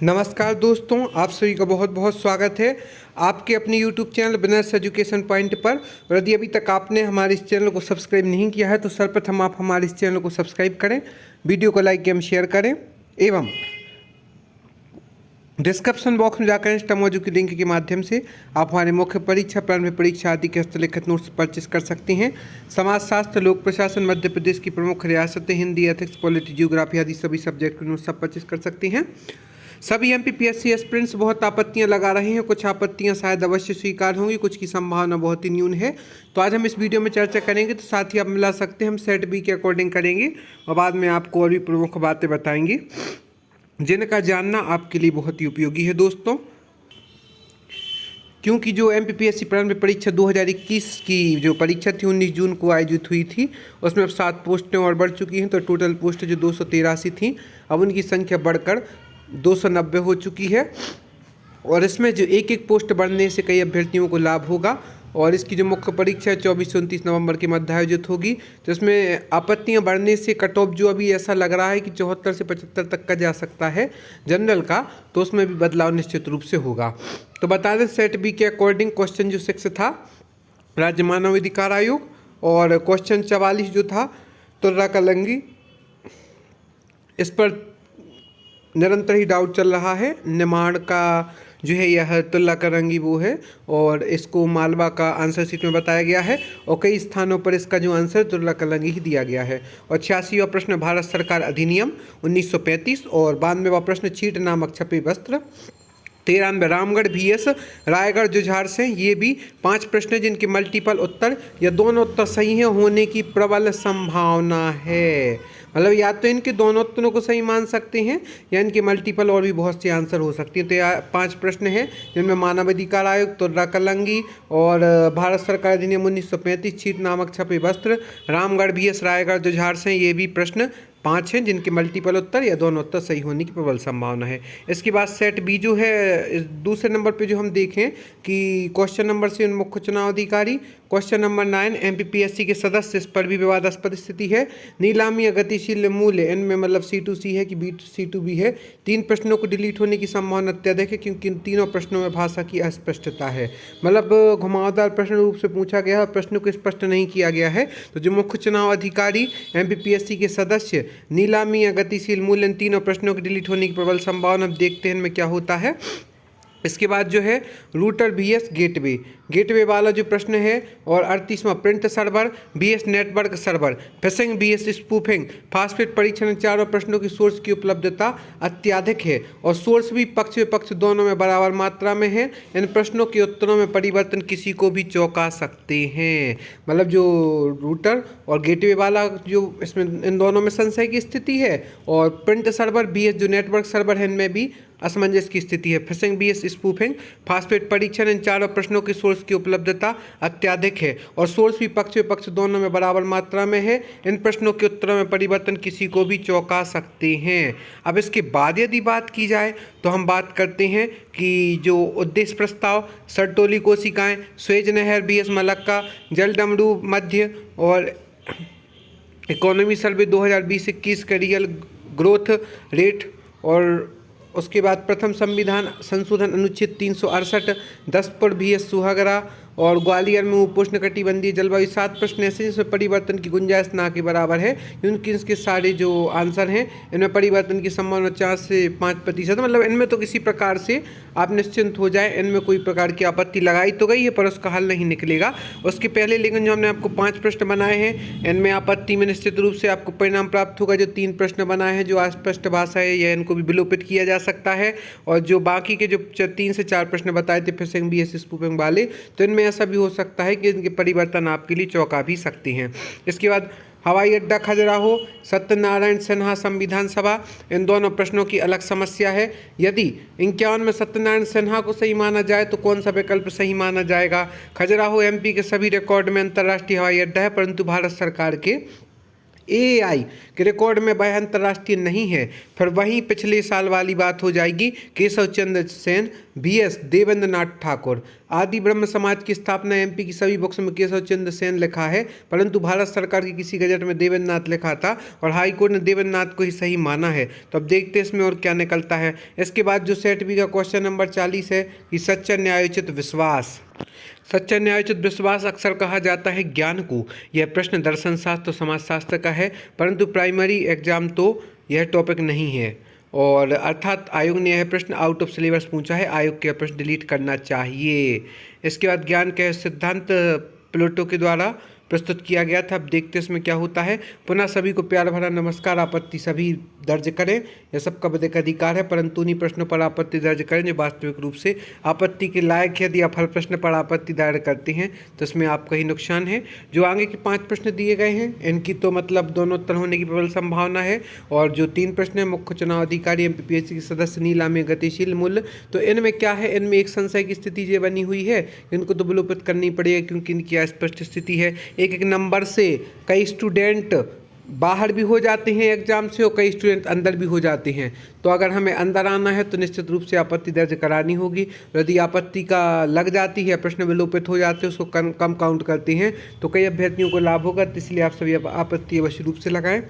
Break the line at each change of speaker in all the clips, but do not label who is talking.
नमस्कार दोस्तों, आप सभी का बहुत बहुत स्वागत है आपके अपने YouTube channel business education point पर। और यदि अभी तक आपने हमारे इस चैनल को सब्सक्राइब नहीं किया है तो सर्वप्रथम आप हमारे इस चैनल को सब्सक्राइब करें, वीडियो को लाइक एवं शेयर करें एवं डिस्क्रिप्शन बॉक्स में जाकर इंस्टामोजो की लिंक के माध्यम से आप हमारे मुख्य परीक्षा, प्रारंभिक परीक्षा आदि के हस्तलिखित नोट्स परचेस कर सकते हैं। समाजशास्त्र, लोक प्रशासन, मध्य प्रदेश की प्रमुख रियासतें, हिंदी, एथिक्स, पॉलिटी, जियोग्राफी आदि सभी सब्जेक्ट के नोट्स सब परचेस कर सकते हैं। सभी एमपीपीएससी एस्पिरेंट्स बहुत आपत्तियां लगा रहे हैं। कुछ आपत्तियां शायद अवश्य स्वीकार होंगी, कुछ की संभावना बहुत ही न्यून है। तो आज हम इस वीडियो में चर्चा करेंगे। तो साथ ही आप मिला सकते हैं, हम सेट बी के अकॉर्डिंग करेंगे और बाद में आपको और भी प्रमुख बातें बताएंगे जिनका जानना आपके लिए बहुत ही उपयोगी है दोस्तों। क्योंकि जो एमपीपीएससी प्रारंभिक परीक्षा 2021 की जो परीक्षा थी 19 जून को आयोजित हुई थी, उसमें अब 7 पोस्टें और बढ़ चुकी हैं। तो टोटल पोस्ट जो 283 थी, अब उनकी संख्या बढ़कर 290 हो चुकी है। और इसमें जो एक एक पोस्ट बढ़ने से कई अभ्यर्थियों को लाभ होगा। और इसकी जो मुख्य परीक्षा है 24 से 29 नवंबर के मध्य आयोजित होगी। तो इसमें आपत्तियां बढ़ने से कट ऑफ जो अभी ऐसा लग रहा है कि 74 से 75 तक का जा सकता है जनरल का, तो उसमें भी बदलाव निश्चित रूप से होगा। तो बता दें, सेट बी के अकॉर्डिंग क्वेश्चन जो 6 था राज्य मानव अधिकार आयोग, और क्वेश्चन 44 जो था तुर्रा कलंगी, इस पर निरंतर ही डाउट चल रहा है। निमाड़ का जो है यह तुल्ला करंगी वो है, और इसको मालवा का आंसर शीट में बताया गया है। और कई स्थानों पर इसका जो आंसर तुल्ला करंगी ही दिया गया है। और 86वां प्रश्न भारत सरकार अधिनियम 1935, और 92वां प्रश्न चीट नामक छपे वस्त्र। 93 रामगढ़ VS रायगढ़ जुझार से। ये भी 5 प्रश्न हैं जिनके मल्टीपल उत्तर या दोनों उत्तर सही हैं होने की प्रबल संभावना है। मतलब या तो इनके दोनों उत्तरों को सही मान सकते हैं या इनके मल्टीपल और भी बहुत से आंसर हो सकते हैं। तो यह 5 प्रश्न हैं जिनमें मानवाधिकार आयोग, तुर्रा कलंगी, और भारत सरकार अधिनियम 1935, चीट नामक छपे वस्त्र, रामगढ़ VS रायगढ़ जुझार से। ये भी प्रश्न 5 हैं जिनके मल्टीपल उत्तर या दोनों उत्तर सही होने की प्रबल संभावना है। इसके बाद सेट बी जो है दूसरे नंबर पे जो हम देखें कि क्वेश्चन नंबर 7 मुख्य चुनाव अधिकारी, क्वेश्चन नंबर 9 एमपीपीएससी के सदस्य, इस पर भी विवादास्पद स्थिति है। नीलामी या गतिशील मूल्य, इनमें मतलब C2C है कि C2B है। 3 प्रश्नों को डिलीट होने की संभावना अत्यधिक है क्योंकि इन तीनों प्रश्नों में भाषा की अस्पष्टता है। मतलब घुमावदार प्रश्न रूप से पूछा गया है, प्रश्न को स्पष्ट नहीं किया गया है। तो जो मुख्य चुनाव अधिकारी, एमपीपीएससी के सदस्य, नीलामी या गतिशील मूल्य, इन तीनों प्रश्नों के डिलीट होने की प्रबल संभावना। अब देखते हैं इनमें क्या होता है। इसके बाद जो है रूटर VS गेटवे वाला जो प्रश्न है, और 38वां print server VS network server, phishing VS spoofing, phosphate परीक्षण। चारों प्रश्नों की सोर्स की उपलब्धता अत्यधिक है और सोर्स भी पक्ष विपक्ष दोनों में बराबर मात्रा में है। इन प्रश्नों के उत्तरों में परिवर्तन किसी को भी चौंका सकते हैं। मतलब जो रूटर और गेटवे वाला जो इसमें इन दोनों में संशय की स्थिति है, और प्रिंट सर्वर VS जो नेटवर्क सर्वर है इनमें भी असमंजस की स्थिति है। फिशिंग VS स्पूफिंग, फास्फेट परीक्षण, इन चारों प्रश्नों की सोर्स की उपलब्धता अत्यधिक है और सोर्स भी पक्ष विपक्ष दोनों में बराबर मात्रा में है। इन प्रश्नों के उत्तरों में परिवर्तन किसी को भी चौंका सकते हैं। अब इसके बाद यदि बात की जाए तो हम बात करते हैं कि जो उद्देश्य प्रस्ताव, सरटोली कोशिकाएं, स्वेज नहर VS मलक्का, जलडमरू मध्य, और इकोनॉमी सर्वे 2020-21 का रियल ग्रोथ रेट, और उसके बाद प्रथम संविधान संशोधन अनुच्छेद 368, 10 पर VS सुहागरा, और ग्वालियर में उपोष्णकटिबंधीय जलवायु। 7 प्रश्न ऐसे जिसमें परिवर्तन की गुंजाइश ना के बराबर है, क्योंकि इसके सारे जो आंसर हैं इनमें परिवर्तन की संभावना 4 से 5%। मतलब इनमें तो किसी प्रकार से आप निश्चिंत हो जाएं, इनमें कोई प्रकार की आपत्ति लगाई तो गई है पर उसका हल नहीं निकलेगा। उसके पहले लेकिन जो हमने आपको 5 प्रश्न बनाए हैं, इनमें आपत्ति में निश्चित रूप से आपको परिणाम प्राप्त होगा। जो 3 प्रश्न बनाए हैं जो अस्पष्ट भाषा है, यह इनको भी विलोपित किया जा सकता है। और जो बाकी के जो 3 से 4 प्रश्न बताए थे फिशिंग VS स्पूफिंग वाले, तो इनमें ऐसा भी हो सकता है कि इनके परिवर्तन आपके लिए चौंका भी सकते हैं। इसके बाद हवाई अड्डा खजुराहो, सत्यनारायण सिन्हा संविधान सभा, इन दोनों प्रश्नों की अलग समस्या है। यदि 51 में सत्यनारायण सिन्हा को सही माना जाए तो कौन सा विकल्प सही माना जाएगा। खजुराहो MP के सभी रिकॉर्ड में अंतर्राष्ट्रीय हवाई अड्डा है, परंतु भारत सरकार के एआई के रिकॉर्ड में वह अंतर्राष्ट्रीय नहीं है। फिर वहीं पिछले साल वाली बात हो जाएगी। केशव चंद्र सेन, बीएस देवेंद्र नाथ ठाकुर। आदि ब्रह्म समाज की स्थापना एमपी की सभी बुक्स में केशव चंद्र सेन लिखा है, परंतु भारत सरकार की किसी गजट में देवेंद्र नाथ लिखा था और हाईकोर्ट ने देवेंद्र नाथ को ही सही माना है। तो अब देखते हैं इसमें और क्या निकलता है। इसके बाद जो सेट बी का क्वेश्चन नंबर 40 है कि सच्चा न्यायोचित विश्वास। सच्चा न्यायोचित विश्वास अक्सर कहा जाता है ज्ञान को। यह प्रश्न दर्शन शास्त्र और समाजशास्त्र का है, परंतु प्राइमरी एग्जाम तो यह टॉपिक नहीं है। और अर्थात आयोग ने यह प्रश्न आउट ऑफ सिलेबस पूछा है, आयोग के प्रश्न डिलीट करना चाहिए। इसके बाद ज्ञान का सिद्धांत प्लेटो के द्वारा प्रस्तुत किया गया था। अब देखते हैं इसमें क्या होता है। पुनः सभी को प्यार भरा नमस्कार। आपत्ति सभी दर्ज करें, यह सबका विधिक अधिकार है, परंतु उन्हीं प्रश्नों पर आपत्ति दर्ज करें जो वास्तविक रूप से आपत्ति के लायक है। यदि आप हर प्रश्न पर आपत्ति दायर करते हैं तो इसमें आपका ही नुकसान है। जो आगे के 5 प्रश्न दिए गए हैं इनकी तो मतलब दोनों उत्तर होने की प्रबल संभावना है। और जो 3 प्रश्न है, मुख्य चुनाव अधिकारी एमपीपीएससी के सदस्य नीलामी गतिशील मूल्य, तो इनमें क्या है, इनमें एक संशय की स्थिति जो बनी हुई है, इनको तो विलोपित करनी पड़ेगी क्योंकि इनकी अस्पष्ट स्थिति है। एक एक नंबर से कई स्टूडेंट बाहर भी हो जाते हैं एग्जाम से और कई स्टूडेंट अंदर भी हो जाते हैं। तो अगर हमें अंदर आना है तो निश्चित रूप से आपत्ति दर्ज करानी होगी। यदि आपत्ति का लग जाती है, प्रश्न विलोपित हो जाते हैं, उसको कम काउंट करते हैं तो कई अभ्यर्थियों को लाभ होगा। तो इसलिए आप सभी आपत्ति अवश्य रूप से लगाएं।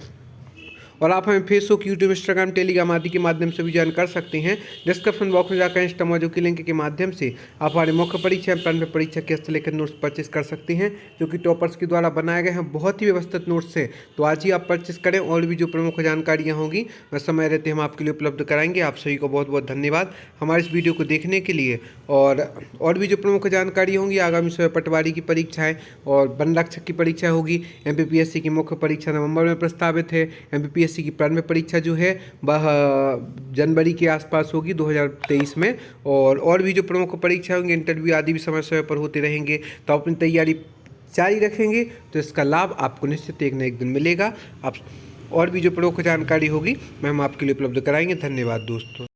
और आप हमें फेसबुक, यूट्यूब, इंस्टाग्राम, टेलीग्राम आदि के माध्यम से भी ज्वाइन कर सकते हैं। डिस्क्रिप्शन बॉक्स में जाकर इंस्टामोजो की लिंक के माध्यम से आप हमारे मुख्य परीक्षा एवं परीक्षा के हस्तलेखित नोट्स परचेस कर सकते हैं, जो कि टॉपर्स के द्वारा बनाए गए हैं। बहुत ही व्यवस्थित नोट्स हैं, तो आज ही आप परचेस करें। और भी जो प्रमुख जानकारियाँ होंगी वह समय रहते हम आपके लिए उपलब्ध कराएंगे। आप सभी को बहुत बहुत धन्यवाद हमारे इस वीडियो को देखने के लिए। और भी जो प्रमुख जानकारी होंगी, आगामी समय पटवारी की परीक्षाएँ और वन रक्षक की परीक्षा होगी। एमपीपीएससी की मुख्य परीक्षा नवंबर में प्रस्तावित है। एमपीपीएससी की प्रारंभिक परीक्षा जो है वह जनवरी के आसपास होगी 2023 में। और भी जो प्रमुख परीक्षा होंगे, इंटरव्यू आदि भी समय समय पर होते रहेंगे। तो अपनी तैयारी जारी रखेंगे तो इसका लाभ आपको निश्चित एक न एक दिन मिलेगा। आप और भी जो प्रमुख जानकारी होगी मैं हम आपके लिए उपलब्ध कराएंगे। धन्यवाद दोस्तों।